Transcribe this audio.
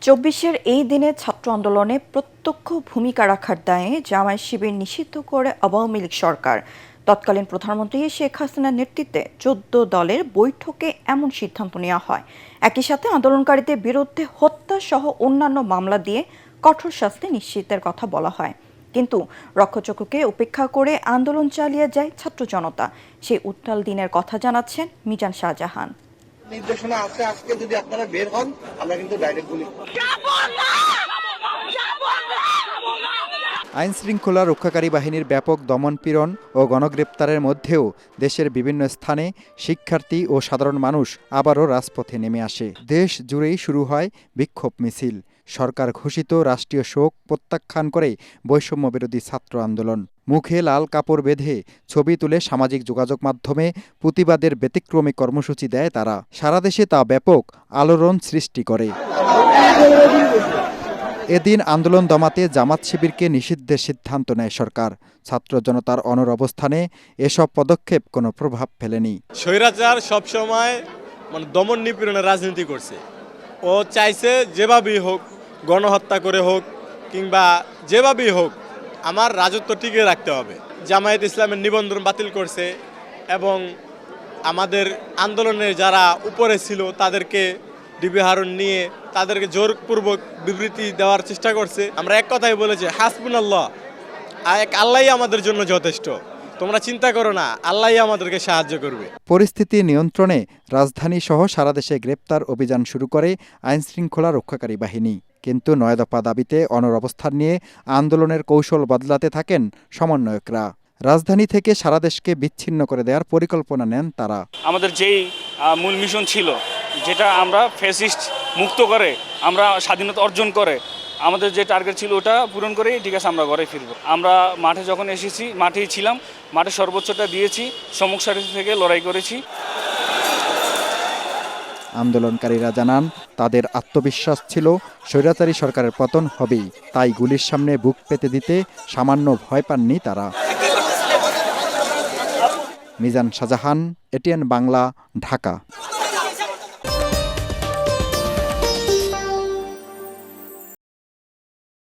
চব্বিশের এই দিনে ছাত্র আন্দোলনে প্রত্যক্ষ ভূমিকা রাখার দায়ে জামায়াত শিবির নিষিদ্ধ করে আওয়ামী লীগ সরকার। তৎকালীন প্রধানমন্ত্রী শেখ হাসিনার নেতৃত্বে ১৪ দলের বৈঠকে এমন সিদ্ধান্ত নেওয়া হয়। একই সাথে আন্দোলনকারীদের বিরুদ্ধে হত্যা সহ অন্যান্য মামলা দিয়ে কঠোর শাস্তি নিশ্চিতের কথা বলা হয়। কিন্তু রক্ষচক্ষুকে উপেক্ষা করে আন্দোলন চালিয়ে যায় ছাত্র জনতা। সেই উত্তাল দিনের কথা জানাচ্ছেন মিজান শাহজাহান। নির্দেশনা আছে, আজকে যদি আপনারা বের হন আমরা কিন্তু ডাইরেক্ট গুলি করব। আইন শৃঙ্খলা রক্ষাকারী বাহিনীর ব্যাপক দমনপীড়ন ও গণগ্রেপ্তারের মধ্যেও দেশের বিভিন্ন স্থানে শিক্ষার্থী ও সাধারণ মানুষ আবারও রাজপথে নেমে আসে। দেশ জুড়েই শুরু হয় বিক্ষোভ মিছিল। সরকার ঘোষিত রাষ্ট্রীয় শোক প্রত্যাখ্যান করে বৈষম্য বিরোধী ছাত্র আন্দোলন। মুখে লাল কাপড় বেঁধে ছবি তুলে সামাজিক যোগাযোগ মাধ্যমে প্রতিবাদের ব্যতিক্রমী কর্মসূচি দেয় তারা। সারা দেশে তা ব্যাপক আলোড়ন সৃষ্টি করে। এদিন আন্দোলন দমাতে জামাত শিবিরকে নিষিদ্ধের সিদ্ধান্ত নেয় সরকার। ছাত্র জনতার অনড় অবস্থানে এসব পদক্ষেপ কোনো প্রভাব ফেলেনি। স্বৈরাচার সবসময় দমন নিপীড়নের রাজনীতি করছে। ও চাইছে যেভাবেই হোক, গণহত্যা করে হোক কিংবা যেভাবেই হোক, আমার রাজত্ব টিকিয়ে রাখতে হবে। জামায়াত ইসলামের নিবন্ধন বাতিল করছে এবং আমাদের আন্দোলনের যারা উপরে ছিল তাদেরকে ডিবিহারণ নিয়ে তাদেরকে জোরপূর্বক বিবৃতি দেওয়ার চেষ্টা করছে। আমরা এক কথাই বলেছি, হাসবুনাল্লাহ, এক আল্লাহই আমাদের জন্য যথেষ্ট, তোমরা চিন্তা করো না, আল্লাহই আমাদেরকে সাহায্য করবে। পরিস্থিতি নিয়ন্ত্রণে রাজধানী সহ সারা দেশে গ্রেপ্তার অভিযান শুরু করে আইন শৃঙ্খলা রক্ষাকারী বাহিনী। কিন্তু ৯ দফা দাবিতে অনড় অবস্থান নিয়ে আন্দোলনের কৌশল বদলাতে থাকেন সমন্বয়করা। রাজধানী থেকে সারা দেশকে বিচ্ছিন্ন করে দেওয়ার পরিকল্পনা নেন তারা। আমাদের যেই মূল মিশন ছিল, যেটা আমরা ফ্যাসিস্ট মুক্ত করে আমরা স্বাধীনতা অর্জন করে আমাদের যে টার্গেট ছিল ওটা পূরণ করে ঠিক আছে আমরা ঘরে ফিরবো। আমরা মাঠে যখন এসেছি, মাঠেই ছিলাম, মাঠে সর্বোচ্চটা দিয়েছি, সম্মুখ সারি থেকে লড়াই করেছি। আন্দোলনকারীরা জানান তাদের আত্মবিশ্বাস ছিল স্বৈরাচারী সরকারের পতন হবেই, তাই গুলির সামনে বুক পেতে দিতে সামান্য ভয় পাননি তারা। মিজান শাহজাহান, এটিএন বাংলা, ঢাকা।